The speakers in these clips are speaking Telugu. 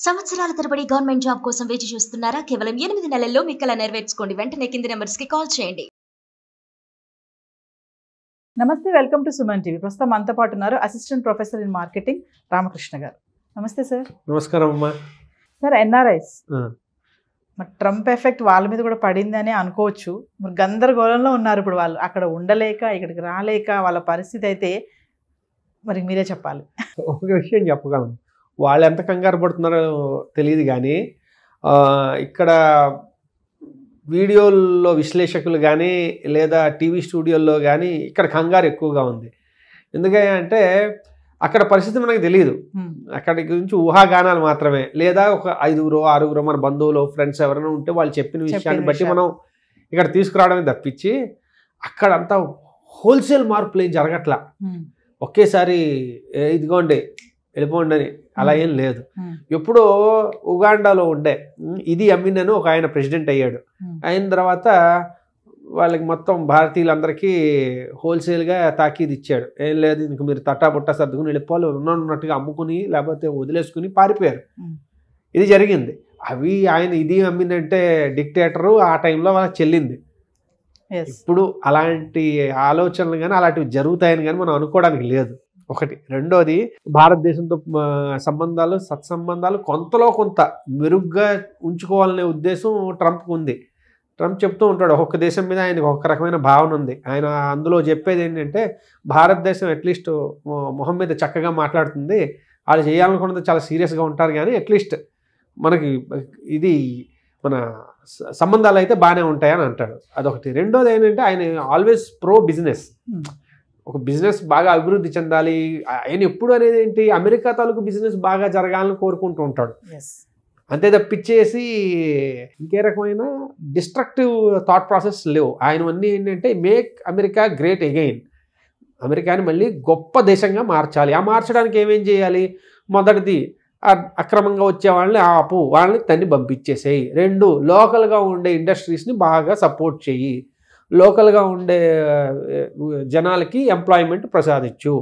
సంవత్సరాల తరబడి గవర్నమెంట్ జాబ్ కోసం వేచి చూస్తున్నారా? కేవలం 8 నెలల్లో మీ కల నెరవేర్చుకోండి. వెంటనే కింది నెంబర్స్ కి కాల్ చేయండి. నమస్తే, వెల్కమ్ టు సుమన్ టీవీ. ప్రస్తుతం మనతో పాటు ఉన్నారు assistant professor in marketing Ramakrishna గారు. నమస్తే సార్. నమస్కారం అమ్మా. సార్, ఎన్ఆర్ఐస్ మరి ట్రంప్ ఎఫెక్ట్ వాళ్ళ మీద కూడా పడిందని అనుకోవచ్చు. మరి గందరగోళంలో ఉన్నారు ఇప్పుడు వాళ్ళు. అక్కడ ఉండలేక ఇక్కడికి రాలేక వాళ్ళ పరిస్థితి అయితే మరి మీరే చెప్పాలి. ఒక విషయం చెప్పగలను, వాళ్ళు ఎంత కంగారు పడుతున్నారో తెలియదు కానీ ఇక్కడ వీడియోల్లో విశ్లేషకులు కానీ లేదా టీవీ స్టూడియోల్లో కానీ ఇక్కడ కంగారు ఎక్కువగా ఉంది. ఎందుకంటే అక్కడ పరిస్థితి మనకు తెలియదు. అక్కడి గురించి ఊహాగానాలు మాత్రమే, లేదా ఒక 5-6 మన బంధువులు ఫ్రెండ్స్ ఎవరైనా ఉంటే వాళ్ళు చెప్పిన విషయాన్ని బట్టి మనం ఇక్కడ తీసుకురావడమే తప్పించి అక్కడంతా హోల్సేల్ మార్పులు ఏం జరగట్లా. ఒకేసారి ఇదిగోండి వెళ్ళిపోండి అని అలా ఏం లేదు. ఎప్పుడో ఉగాండాలో ఉండే ఇది అమీన్ ఒక ఆయన ప్రెసిడెంట్ అయ్యాడు. అయిన తర్వాత వాళ్ళకి మొత్తం భారతీయులందరికీ హోల్సేల్గా తాకీదు ఇచ్చాడు. ఏం లేదు, ఇంక మీరు తట్టాబుట్టా సర్దుకుని వెళ్ళిపోవాలి, ఉన్నట్టుగా అమ్ముకుని లేకపోతే వదిలేసుకుని పారిపోయారు. ఇది జరిగింది. అవి ఆయన ఇది అమీన్ అంటే డిక్టేటరు ఆ టైంలో వాళ్ళకి చెల్లింది. ఇప్పుడు అలాంటి ఆలోచనలు కానీ అలాంటివి జరుగుతాయని కానీ మనం అనుకోవడానికి లేదు. ఒకటి. రెండోది, భారతదేశంతో సంబంధాలు సత్సంబంధాలు కొంతలో కొంత మెరుగ్గా ఉంచుకోవాలనే ఉద్దేశం ట్రంప్కి ఉంది. ట్రంప్ చెప్తూ ఉంటాడు, ఒక్కొక్క దేశం మీద ఆయనకు ఒక రకమైన భావన ఉంది. ఆయన అందులో చెప్పేది ఏంటంటే భారతదేశం అట్లీస్ట్ మొహం మీద చక్కగా మాట్లాడుతుంది, వాళ్ళు చేయాలనుకున్నది చాలా సీరియస్గా ఉంటారు, కానీ అట్లీస్ట్ మనకి ఇది మన సంబంధాలు అయితే బాగానే ఉంటాయని అంటాడు. అదొకటి. రెండోది ఏంటంటే ఆయన ఆల్వేస్ ప్రో బిజినెస్. ఒక బిజినెస్ బాగా అభివృద్ధి చెందాలి. ఆయన ఎప్పుడు అనేది ఏంటి, అమెరికా తాలూకు బిజినెస్ బాగా జరగాలని కోరుకుంటూ ఉంటాడు. అంతే తప్పించేసి ఇంకే రకమైన డిస్ట్రక్టివ్ థాట్ ప్రాసెస్ లేవు ఆయనవన్నీ. ఏంటంటే మేక్ అమెరికా గ్రేట్ అగైన్, అమెరికాని మళ్ళీ గొప్ప దేశంగా మార్చాలి. ఆ మార్చడానికి ఏమేం చేయాలి? మొదటిది, అక్రమంగా వచ్చే వాళ్ళని ఆపు, వాళ్ళని తన్ని పంపించేసేయి. 2, లోకల్గా ఉండే ఇండస్ట్రీస్ని బాగా సపోర్ట్ చెయ్యి, లోకల్గా ఉండే జనాలకి ఎంప్లాయ్మెంట్ ప్రసాదించు.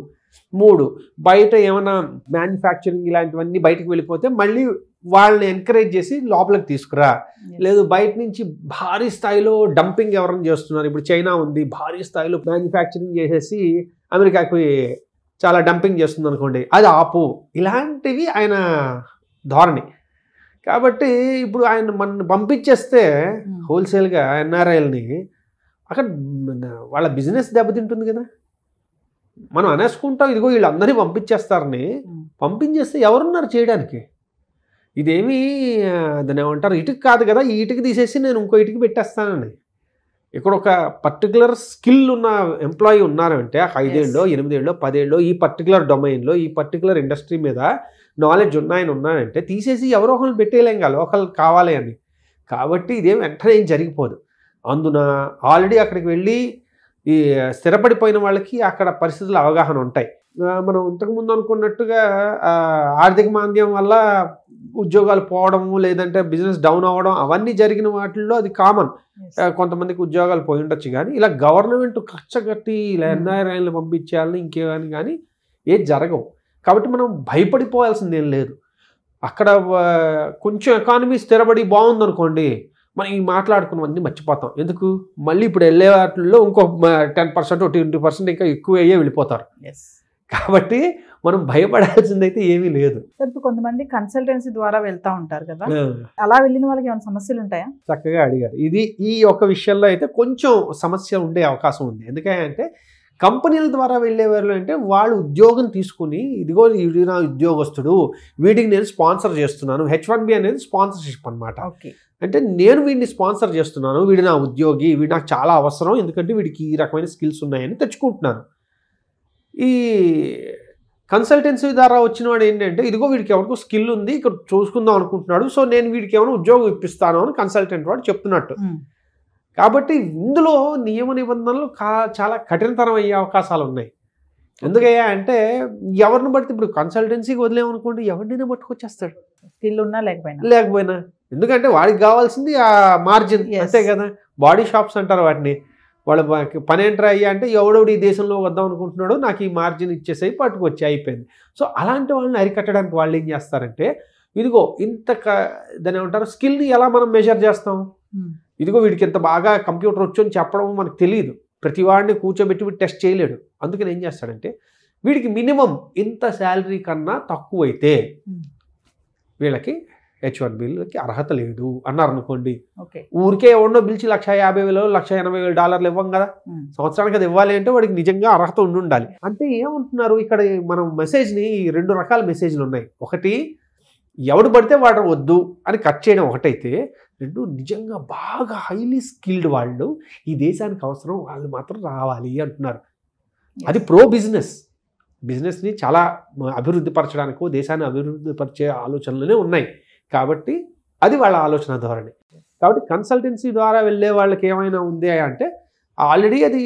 3, బయట ఏమైనా మ్యానుఫ్యాక్చరింగ్ ఇలాంటివన్నీ బయటకు వెళ్ళిపోతే మళ్ళీ వాళ్ళని ఎంకరేజ్ చేసి లోపలికి తీసుకురా. లేదు, బయట నుంచి భారీ స్థాయిలో డంపింగ్ ఎవరైనా చేస్తున్నారు. ఇప్పుడు చైనా ఉంది, భారీ స్థాయిలో మ్యానుఫ్యాక్చరింగ్ చేసేసి అమెరికాకి చాలా డంపింగ్ చేస్తుంది అనుకోండి, అది ఆపు. ఇలాంటివి ఆయన ధోరణి. కాబట్టి ఇప్పుడు ఆయన మన పంపించేస్తే హోల్సేల్గా ఎన్ఆర్ఐల్ని, అక్కడ వాళ్ళ బిజినెస్ దెబ్బతింటుంది కదా. మనం అనేసుకుంటాం ఇదిగో వీళ్ళందరినీ పంపించేస్తారని. పంపించేస్తే ఎవరున్నారు చేయడానికి? ఇదేమీ దాన్ని ఏమంటారు, ఇటుక కాదు కదా, ఈ ఇటుక తీసేసి నేను ఇంకో ఇటుక పెట్టేస్తానని. ఇక్కడ ఒక పర్టికులర్ స్కిల్ ఉన్న ఎంప్లాయీ ఉన్నారంటే 5 ఏళ్ళో 8 ఏళ్ళో 10 ఏళ్ళో ఈ పర్టికులర్ డొమైన్లో ఈ పర్టికులర్ ఇండస్ట్రీ మీద నాలెడ్జ్ ఉన్నారంటే తీసేసి ఎవరో ఒకరిని పెట్టేయలేం కదా, లోకల్ కావాలి అని. కాబట్టి ఇదేం వెంటనే ఏం జరిగిపోదు. అందున ఆల్రెడీ అక్కడికి వెళ్ళి ఈ స్థిరపడిపోయిన వాళ్ళకి అక్కడ పరిస్థితులు అవగాహన ఉంటాయి. మనం ఇంతకుముందు అనుకున్నట్టుగా ఆర్థిక మాంద్యం వల్ల ఉద్యోగాలు పోవడము, లేదంటే బిజినెస్ డౌన్ అవ్వడం, అవన్నీ జరిగిన వాటిల్లో అది కామన్. కొంతమందికి ఉద్యోగాలు పోయి ఉండొచ్చు, కానీ ఇలా గవర్నమెంట్ కచ్చగట్టి ఇలా ఎన్ఆర్ఐలను పంపించేయాలని ఇంకేమని కానీ ఏది జరగవు. కాబట్టి మనం భయపడిపోవాల్సిందేం లేదు. అక్కడ కొంచెం ఎకానమీ స్థిరపడి బాగుందనుకోండి, మనం ఈ మాట్లాడుకున్నవన్నీ మర్చిపోతాం. ఎందుకు? మళ్ళీ ఇప్పుడు వెళ్ళే వాటిల్లో ఇంకో 10% 20% ఇంకా ఎక్కువ అయ్యే వెళ్ళిపోతారు. కాబట్టి మనం భయపడాల్సిందైతే ఏమీ లేదు. ఇప్పుడు కొంతమంది కన్సల్టెన్సీ ద్వారా వెళ్తూ ఉంటారు కదా, అలా వెళ్ళిన వాళ్ళకి ఏమైనా సమస్యలు ఉంటాయా? చక్కగా అడిగారు. ఈ ఒక విషయంలో అయితే కొంచెం సమస్య ఉండే అవకాశం ఉంది. ఎందుకంటే కంపెనీల ద్వారా వెళ్ళేవాళ్ళు అంటే వాళ్ళు ఉద్యోగం తీసుకుని, ఇదిగో వీడి నా ఉద్యోగస్తుడు, వీడికి నేను స్పాన్సర్ చేస్తున్నాను. H1B అనేది స్పాన్సర్షిప్ అనమాట. అంటే నేను వీడిని స్పాన్సర్ చేస్తున్నాను, వీడి నా ఉద్యోగి, వీడు నాకు చాలా అవసరం, ఎందుకంటే వీడికి ఈ రకమైన స్కిల్స్ ఉన్నాయని తెచ్చుకుంటున్నాను. ఈ కన్సల్టెన్సీ ద్వారా వచ్చిన వాడు ఏంటంటే ఇదిగో వీడికి ఎవరికో స్కిల్ ఉంది, ఇక్కడ చూసుకుందాం అనుకుంటున్నాడు, సో నేను వీడికి ఏమైనా ఉద్యోగం ఇప్పిస్తాను అని కన్సల్టెంట్ వాడు చెప్తున్నట్టు. కాబట్టి ఇందులో నియమ నిబంధనలు చాలా కఠినతరం అయ్యే అవకాశాలు ఉన్నాయి. ఎందుకయ్యా అంటే ఎవరిని బట్టి ఇప్పుడు కన్సల్టెన్సీకి వదిలేమనుకోండి, ఎవరినైనా పట్టుకొచ్చేస్తాడు, స్కిల్ ఉన్నా లేకపోయినా. ఎందుకంటే వాడికి కావాల్సింది ఆ మార్జిన్, అంతే కదా. బాడీ షాప్స్ అంటారు వాటిని. వాళ్ళ పని ఏంట్రా అయ్యా అంటే ఎవడెవడు ఈ దేశంలో వద్దాం అనుకుంటున్నాడో నాకు ఈ మార్జిన్ ఇచ్చేసేయి పట్టుకొచ్చి అయిపోయింది. సో అలాంటి వాళ్ళని అరికట్టడానికి వాళ్ళు ఏం చేస్తారంటే ఇదిగో ఇంత దాని ఏమంటారు స్కిల్ని ఎలా మనం మెజర్ చేస్తాం, ఇదిగో వీడికి ఇంత బాగా కంప్యూటర్ వచ్చని చెప్పడం మనకు తెలియదు. ప్రతి వాడిని కూర్చోబెట్టి టెస్ట్ చేయలేడు. అందుకని ఏం చేస్తాడంటే వీడికి మినిమం ఇంత శాలరీ కన్నా తక్కువైతే వీళ్ళకి H1Bలకి అర్హత లేదు అన్నారు అనుకోండి, ఊరికే ఎవడో పిలిచి $150,000 $180,000 ఇవ్వం కదా, సంవత్సరానికి అది ఇవ్వాలి అంటే వాడికి నిజంగా అర్హత ఉండాలి. అంటే ఏమంటున్నారు ఇక్కడ మనం మెసేజ్ని 2 రకాల మెసేజ్లు ఉన్నాయి. ఒకటి ఎవడు పడితే వాడు వద్దు అని కట్ చేయడం ఒకటైతే, 2 నిజంగా బాగా హైలీ స్కిల్డ్ వాళ్ళు ఈ దేశానికి అవసరం వాళ్ళు మాత్రం రావాలి అంటున్నారు. అది ప్రో బిజినెస్ని చాలా అభివృద్ధి పరచడానికో దేశాన్ని అభివృద్ధి పరిచే ఆలోచనలనే ఉన్నాయి కాబట్టి అది వాళ్ళ ఆలోచన ధోరణి. కాబట్టి కన్సల్టెన్సీ ద్వారా వెళ్ళే వాళ్ళకి ఏమైనా ఉంది అంటే ఆల్రెడీ అది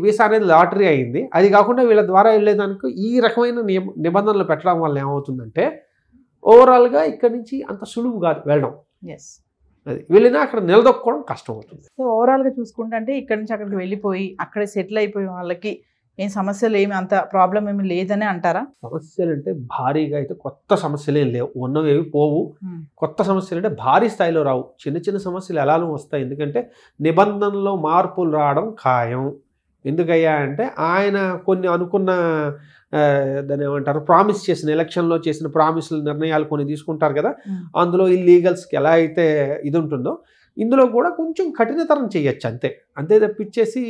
వీసా అనేది లాటరీ అయింది. అది కాకుండా వీళ్ళ ద్వారా వెళ్ళేదానికి ఈ రకమైన నిబంధనలు పెట్టడం వల్ల ఏమవుతుందంటే ఓవరాల్గా ఇక్కడి నుంచి అంత సులువు కాదు వెళ్ళడం. అది వెళ్ళినా అక్కడ నిలదొక్కడం కష్టం అవుతుంది. సో ఓవరాల్గా చూసుకుంటే అంటే ఇక్కడి నుంచి అక్కడికి వెళ్ళిపోయి అక్కడే సెటిల్ అయిపోయి వాళ్ళకి ఏం సమస్యలు ఏమి అంత ప్రాబ్లం ఏమి లేదని అంటారా? సమస్యలు అంటే భారీగా అయితే కొత్త సమస్యలు ఏం లేవు, ఉన్నవేవి పోవు. కొత్త సమస్యలు అంటే భారీ స్థాయిలో రావు, చిన్న చిన్న సమస్యలు ఎలానూ వస్తాయి. ఎందుకంటే నిబంధనలో మార్పులు రావడం ఖాయం. ఎందుకయ్యా అంటే ఆయన కొన్ని అనుకున్న దాన్ని ఏమంటారు ప్రామిస్ చేసిన ఎలక్షన్లో చేసిన ప్రామిస్ల నిర్ణయాలు కొన్ని తీసుకుంటారు కదా, అందులో ఇల్లీగల్స్కి ఎలా అయితే ఇది ఉంటుందో ఇందులో కూడా కొంచెం కఠినతరం చేయొచ్చు అంతే తప్పించేసి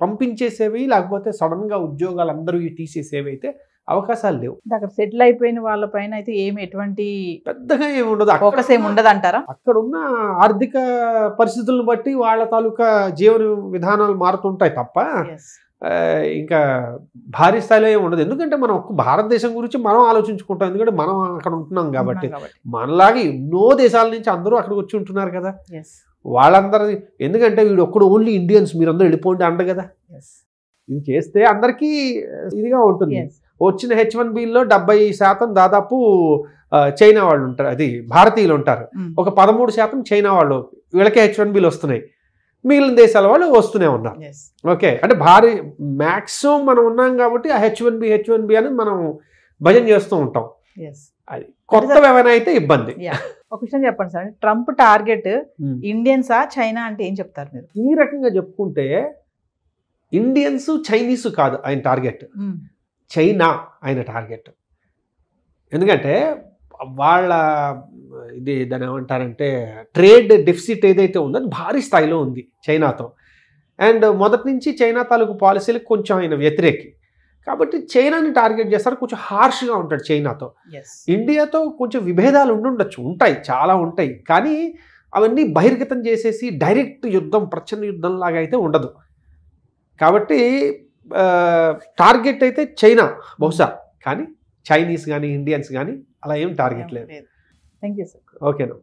పంపించేసేవి లేకపోతే సడన్గా ఉద్యోగాలు అందరూ తీసేసేవి అయితే అవకాశాలు లేవు. అక్కడ సెటిల్ అయిపోయిన వాళ్ళపైన అయితే ఎటువంటి పెద్దగా ఏమి ఉండదు, ఫోకస్ ఏమి ఉండదు అంటారా? అక్కడ ఉన్న ఆర్థిక పరిస్థితులను బట్టి వాళ్ళ తాలూకా జీవన విధానాలు మారుతుంటాయి తప్ప ఇంకా భారీ స్థాయిలో ఏమి ఉండదు. ఎందుకంటే మనం భారతదేశం గురించి మనం ఆలోచించుకుంటాం, ఎందుకంటే మనం అక్కడ ఉంటున్నాం కాబట్టి. మనలాగే ఎన్నో దేశాల నుంచి అందరూ అక్కడికి వచ్చి ఉంటున్నారు కదా, వాళ్ళందరూ ఎందుకంటే వీడు ఒక్కడు ఓన్లీ ఇండియన్స్ మీరందరూ వెళ్ళిపోండి అంట కదా. ఇది చేస్తే అందరికీ ఇదిగా ఉంటుంది. వచ్చిన H1Bలో 70% దాదాపు చైనా వాళ్ళు ఉంటారు, అది భారతీయులు ఉంటారు. ఒక 13% చైనా వాళ్ళు, వీళ్ళకే H1Bలు వస్తున్నాయి. మిగిలిన దేశాల వాళ్ళు వస్తూనే ఉన్నారు. ఓకే, అంటే భారీ మ్యాక్సిమం మనం ఉన్నాం కాబట్టి ఆ H1B అని మనం భజన చేస్తూ ఉంటాం. అది కొత్త ఏమైనా అయితే ఇబ్బంది. ఒక విషయం చెప్పండి సార్, ట్రంప్ టార్గెట్ ఇండియన్సా చైనా అంటే ఏం చెప్తారు మీరు? ఈ రకంగా చెప్పుకుంటే ఇండియన్స్ చైనీస్ కాదు ఆయన టార్గెట్, చైనా ఆయన టార్గెట్. ఎందుకంటే వాళ్ళ ఇది దాని ఏమంటారంటే ట్రేడ్ డెఫిసిట్ ఏదైతే ఉందో అది భారీ స్థాయిలో ఉంది చైనాతో. అండ్ మొదటి నుంచి చైనా తాలూకు పాలసీలకు కొంచెం ఆయన వ్యతిరేకి కాబట్టి చైనాని టార్గెట్ చేస్తారు. కొంచెం హార్ష్గా ఉంటాడు చైనాతో. ఇండియాతో కొంచెం విభేదాలు ఉంటాయి, చాలా ఉంటాయి. కానీ అవన్నీ బహిర్గతం చేసేసి డైరెక్ట్ యుద్ధం ప్రచండ యుద్ధం లాగా అయితే ఉండదు. కాబట్టి టార్గెట్ అయితే చైనా బహుశా, కానీ చైనీస్ కానీ ఇండియన్స్ కానీ అలా ఏం టార్గెట్ లేదు. Thank you sir. ఓకేనా.